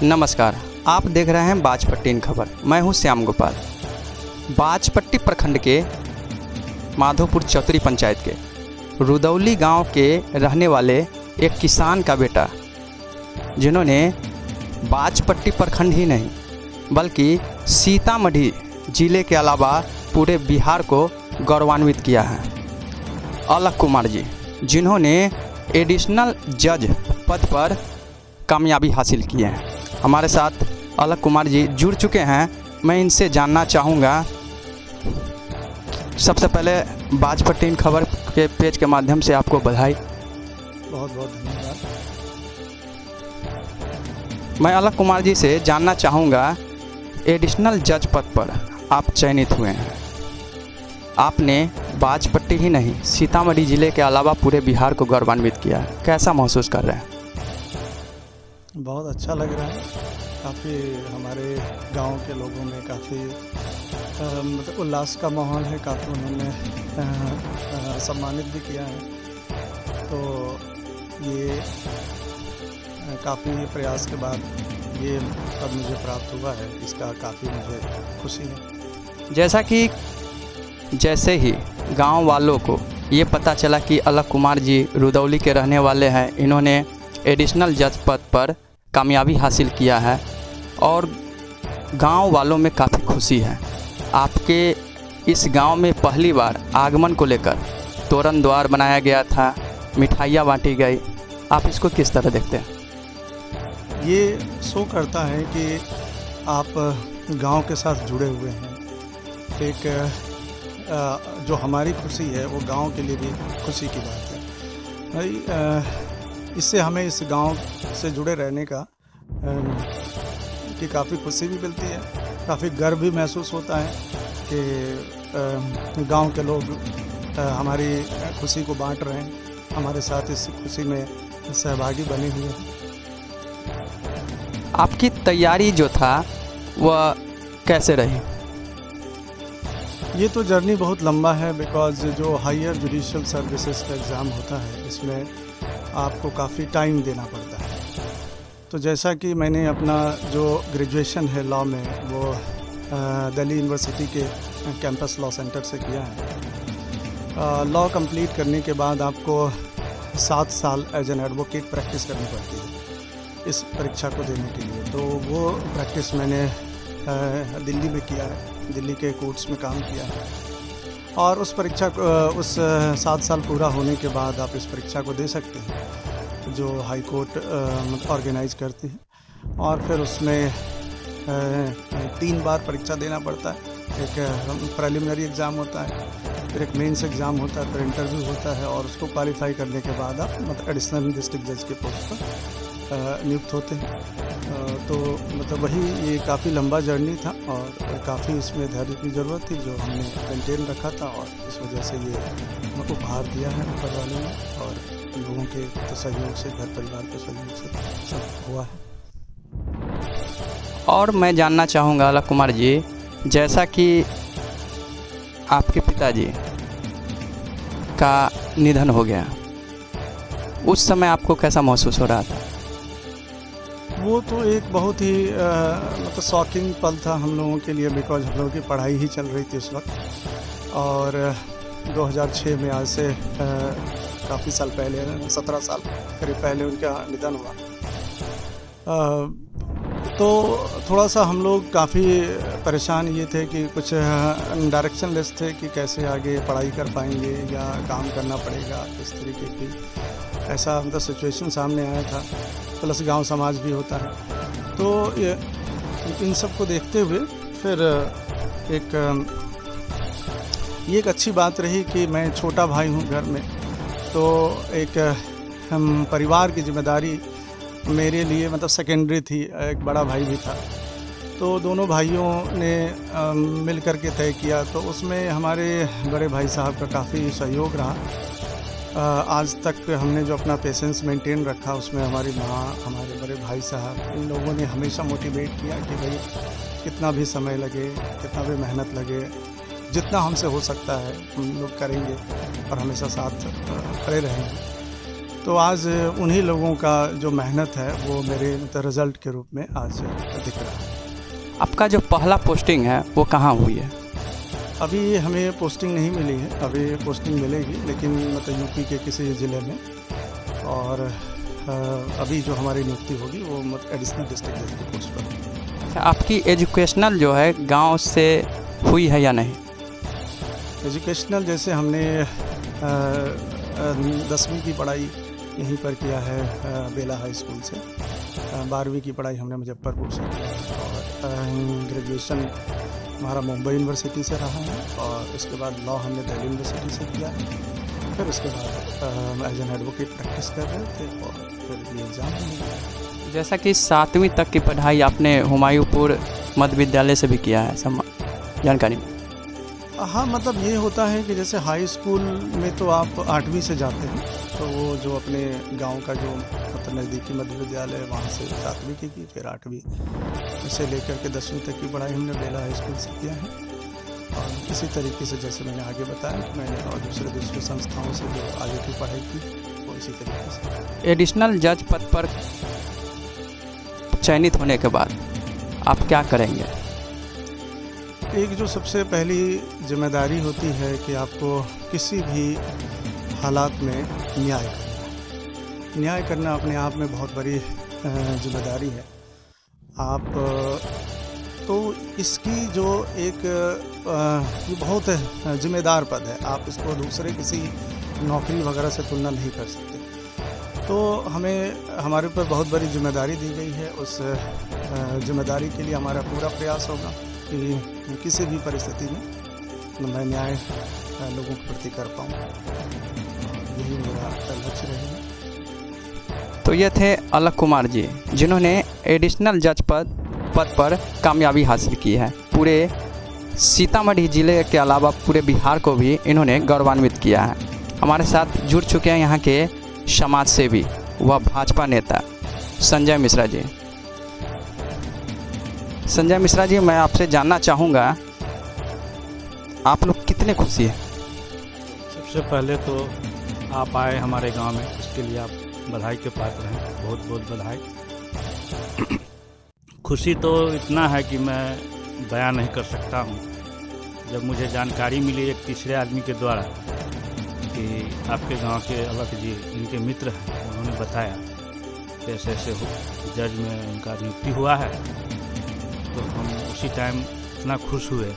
नमस्कार, आप देख रहे हैं बाजपट्टी इन खबर। मैं हूं श्याम गोपाल। बाजपट्टी प्रखंड के माधोपुर चौतरी पंचायत के रुदौली गांव के रहने वाले एक किसान का बेटा, जिन्होंने बाजपट्टी प्रखंड ही नहीं बल्कि सीतामढ़ी जिले के अलावा पूरे बिहार को गौरवान्वित किया है, अलख कुमार जी, जिन्होंने एडिशनल जज पद पर कामयाबी हासिल की है। हमारे साथ अलख कुमार जी जुड़ चुके हैं। मैं इनसे जानना चाहूँगा, सबसे पहले बाजपट्टी इन खबर के पेज के माध्यम से आपको बधाई। बहुत बहुत धन्यवाद। मैं अलख कुमार जी से जानना चाहूँगा, एडिशनल जज पद पर आप चयनित हुए हैं। आपने बाजपट्टी ही नहीं सीतामढ़ी ज़िले के अलावा पूरे बिहार को गौरवान्वित किया है। कैसा महसूस कर रहे हैं? बहुत अच्छा लग रहा है। काफ़ी हमारे गांव के लोगों में काफ़ी मतलब उल्लास का माहौल है। काफ़ी उन्होंने सम्मानित भी किया है। तो ये काफ़ी प्रयास के बाद ये पद मुझे प्राप्त हुआ है, इसका काफ़ी मुझे खुशी है। जैसे ही गांव वालों को ये पता चला कि अलख कुमार जी रुदौली के रहने वाले हैं, इन्होंने एडिशनल जज पद पर कामयाबी हासिल किया है और गांव वालों में काफ़ी खुशी है। आपके इस गांव में पहली बार आगमन को लेकर तोरण द्वार बनाया गया था, मिठाइयाँ बांटी गई। आप इसको किस तरह देखते हैं? ये शो करता है कि आप गांव के साथ जुड़े हुए हैं। एक जो हमारी खुशी है वो गांव के लिए भी खुशी की बात है भाई। इससे हमें इस गांव से जुड़े रहने का की काफ़ी खुशी भी मिलती है, काफ़ी गर्व भी महसूस होता है कि गांव के लोग हमारी खुशी को बांट रहे हैं, हमारे साथ इस खुशी में सहभागी बने हुए हैं। आपकी तैयारी जो था वह कैसे रही? ये तो जर्नी बहुत लंबा है, बिकॉज़ जो हायर जुडिशियल सर्विसेज का एग्ज़ाम होता है इसमें आपको काफ़ी टाइम देना पड़ता है। तो जैसा कि मैंने अपना जो ग्रेजुएशन है लॉ में वो दिल्ली यूनिवर्सिटी के कैंपस लॉ सेंटर से किया है। लॉ कंप्लीट करने के बाद आपको 7 साल एज एन एडवोकेट प्रैक्टिस करनी पड़ती है इस परीक्षा को देने के लिए। तो वो प्रैक्टिस मैंने दिल्ली में किया है, दिल्ली के कोर्ट्स में काम किया है। और उस परीक्षा को उस 7 साल पूरा होने के बाद आप इस परीक्षा को दे सकते हैं जो हाई कोर्ट ऑर्गेनाइज करती है। और फिर उसमें 3 बार परीक्षा देना पड़ता है। एक प्रीलिमिनरी एग्ज़ाम होता है, फिर एक मेंस एग्ज़ाम होता है, फिर इंटरव्यू होता है और उसको क्वालिफाई करने के बाद आप मतलब एडिशनल डिस्ट्रिक्ट जज के पोस्ट पर नियुक्त होते हैं। तो मतलब वही ये काफ़ी लंबा जर्नी था और काफ़ी इसमें धैर्य की ज़रूरत थी जो हमने मेंटेन रखा था, और इस वजह से ये उपहार दिया है ऊपर वाले ने और लोगों के तो सहयोग से, घर परिवार के सहयोग से सब हुआ है। और मैं जानना चाहूँगा अलख कुमार जी, जैसा कि आपके पिताजी का निधन हो गया, उस समय आपको कैसा महसूस हो रहा था? वो तो एक बहुत ही मतलब शॉकिंग पल था हम लोगों के लिए, बिकॉज हम लोगों की पढ़ाई ही चल रही थी उस वक्त। और 2006 में आज से काफ़ी साल पहले, 17 साल करीब पहले उनका निधन हुआ। तो थोड़ा सा हम लोग काफ़ी परेशान ये थे कि कुछ डायरेक्शनलेस थे कि कैसे आगे पढ़ाई कर पाएंगे या काम करना पड़ेगा, इस तरीके की ऐसा मतलब सिचुएशन सामने आया था। प्लस गांव समाज भी होता है। तो इन सब को देखते हुए फिर ये एक अच्छी बात रही कि मैं छोटा भाई हूँ घर में, तो एक परिवार की जिम्मेदारी मेरे लिए मतलब सेकेंडरी थी। एक बड़ा भाई भी था, तो दोनों भाइयों ने मिल कर के तय किया। तो उसमें हमारे बड़े भाई साहब का काफ़ी सहयोग रहा। आज तक हमने जो अपना पेशेंस मेंटेन रखा उसमें हमारी माँ, हमारे बड़े भाई साहब, इन लोगों ने हमेशा मोटिवेट किया कि भाई कितना भी समय लगे, कितना भी मेहनत लगे, जितना हमसे हो सकता है हम लोग करेंगे और हमेशा साथ खड़े रहेंगे। तो आज उन्हीं लोगों का जो मेहनत है वो मेरे रिज़ल्ट के रूप में आज दिख रहा है। आपका जो पहला पोस्टिंग है वो कहाँ हुई है? अभी हमें पोस्टिंग नहीं मिली है, अभी पोस्टिंग मिलेगी, लेकिन मतलब यूपी के किसी ज़िले में, और अभी जो हमारी नियुक्ति होगी वो एडिशनल डिस्ट्रिक्ट जज की पोस्ट पर होगी। अच्छा, आपकी एजुकेशनल जो है गांव से हुई है या नहीं? एजुकेशनल जैसे हमने 10वीं की पढ़ाई यहीं पर किया है बेला हाई स्कूल से, 12वीं की पढ़ाई हमने मुजफ्फरपुर से किया है, और ग्रेजुएशन हमारा मुंबई यूनिवर्सिटी से रहा है, और उसके बाद लॉ हमने दिल्ली यूनिवर्सिटी से किया है। फिर उसके बाद एज एन एडवोकेट प्रैक्टिस कर रहे थे, और फिर ये एग्ज़ाम हुआ। जैसा कि 7वीं तक की पढ़ाई आपने हुमायूंपुर मध्य विद्यालय से भी किया है, सब जानकारी में? हाँ, मतलब ये होता है कि जैसे हाई स्कूल में तो आप 8वीं से जाते हैं, तो वो जो अपने गांव का जो मतलब नज़दीकी मध्य विद्यालय है वहाँ से 7वीं की, फिर 8वीं से लेकर के 10वीं तक की पढ़ाई हमने बेला हाई स्कूल से किया है। और इसी तरीके से जैसे मैंने आगे बताया कि मैंने और दूसरे संस्थाओं से जो आगे की पढ़ाई की वो इसी तरीके से। एडिशनल जज पद पर चयनित होने के बाद आप क्या करेंगे? एक जो सबसे पहली जिम्मेदारी होती है कि आपको किसी भी हालात में न्याय करना है। न्याय करना अपने आप में बहुत बड़ी जिम्मेदारी है। आप तो इसकी जो एक ये बहुत जिम्मेदार पद है, आप इसको दूसरे किसी नौकरी वगैरह से तुलना नहीं कर सकते। तो हमें हमारे ऊपर बहुत बड़ी जिम्मेदारी दी गई है। उस जिम्मेदारी के लिए हमारा पूरा प्रयास होगा कि किसी भी परिस्थिति में मैं न्याय लोगों के प्रति कर पाऊँ, यही मेरा लक्ष्य रहेगा। तो ये थे अलग कुमार जी, जिन्होंने एडिशनल जज पद पर कामयाबी हासिल की है। पूरे सीतामढ़ी ज़िले के अलावा पूरे बिहार को भी इन्होंने गौरवान्वित किया है। हमारे साथ जुड़ चुके हैं यहाँ के समाज सेवी व भाजपा नेता संजय मिश्रा जी। संजय मिश्रा जी, मैं आपसे जानना चाहूँगा, आप लोग कितने खुशी हैं? सबसे पहले तो आप आए हमारे गांव में, इसके लिए आप बधाई के पात्र हैं, बहुत बहुत बधाई। खुशी तो इतना है कि मैं बयान नहीं कर सकता हूं। जब मुझे जानकारी मिली एक तीसरे आदमी के द्वारा कि आपके गांव के अलग जी इनके मित्र हैं, उन्होंने बताया कि ऐसे ऐसे जज में उनका नियुक्ति हुआ है, तो हम उसी टाइम इतना खुश हुए।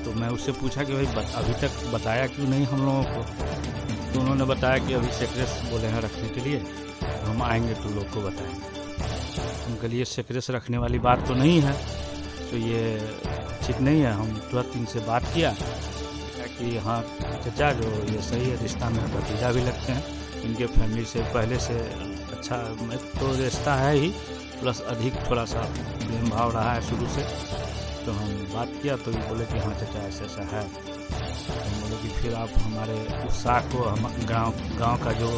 तो मैं उससे पूछा कि भाई अभी तक बताया क्यों नहीं हम लोगों को? तो उन्होंने बताया कि अभी सेक्रेस बोले हैं रखने के लिए, तो हम आएंगे तो लोग को बताएंगे। उनके लिए सेक्रेस रखने वाली बात तो नहीं है, तो ये ठीक नहीं है। हम तुरंत इनसे बात किया कि हाँ चचा, जो ये सही है, रिश्ता में भतीजा भी लगते हैं, इनके फैमिली से पहले से अच्छा तो रिश्ता है ही, प्लस अधिक थोड़ा सा प्रेम भाव रहा है शुरू से। तो हम बात किया तो ये बोले कि हाँ चचा ऐसा ऐसा है। तो हम बोले कि फिर आप हमारे उत्साह को, हम गांव का जो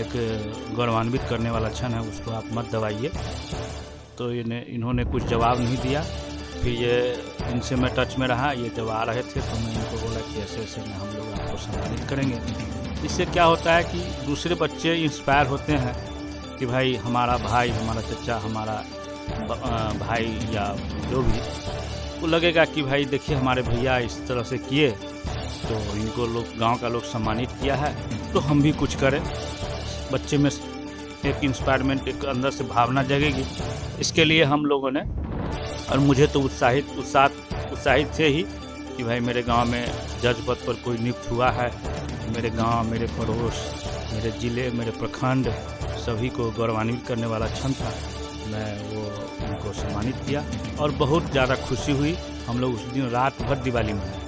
एक गौरवान्वित करने वाला क्षण है उसको आप मत दबाइए। तो इन्होंने कुछ जवाब नहीं दिया। फिर ये इनसे मैं टच में रहा, ये जब आ रहे थे तो मैं इनको बोला कि ऐसे ऐसे में हम लोग आपको सम्मानित करेंगे। इससे क्या होता है कि दूसरे बच्चे इंस्पायर होते हैं कि भाई हमारा भाई, हमारा चचा, हमारा भाई या जो भी, वो लगेगा कि भाई देखिए हमारे भैया इस तरह से किए तो इनको लोग, गांव का लोग सम्मानित किया है, तो हम भी कुछ करें। बच्चे में एक इंस्पायरमेंट, एक अंदर से भावना जगेगी। इसके लिए हम लोगों ने, और मुझे तो उत्साहित थे ही कि भाई मेरे गांव में जज पद पर कोई नियुक्त हुआ है। मेरे गांव, मेरे पड़ोस, मेरे ज़िले, मेरे प्रखंड सभी को गौरवान्वित करने वाला क्षण था। मैं वो उनको सम्मानित किया और बहुत ज़्यादा खुशी हुई। हम लोग उस दिन रात भर दिवाली मनाए।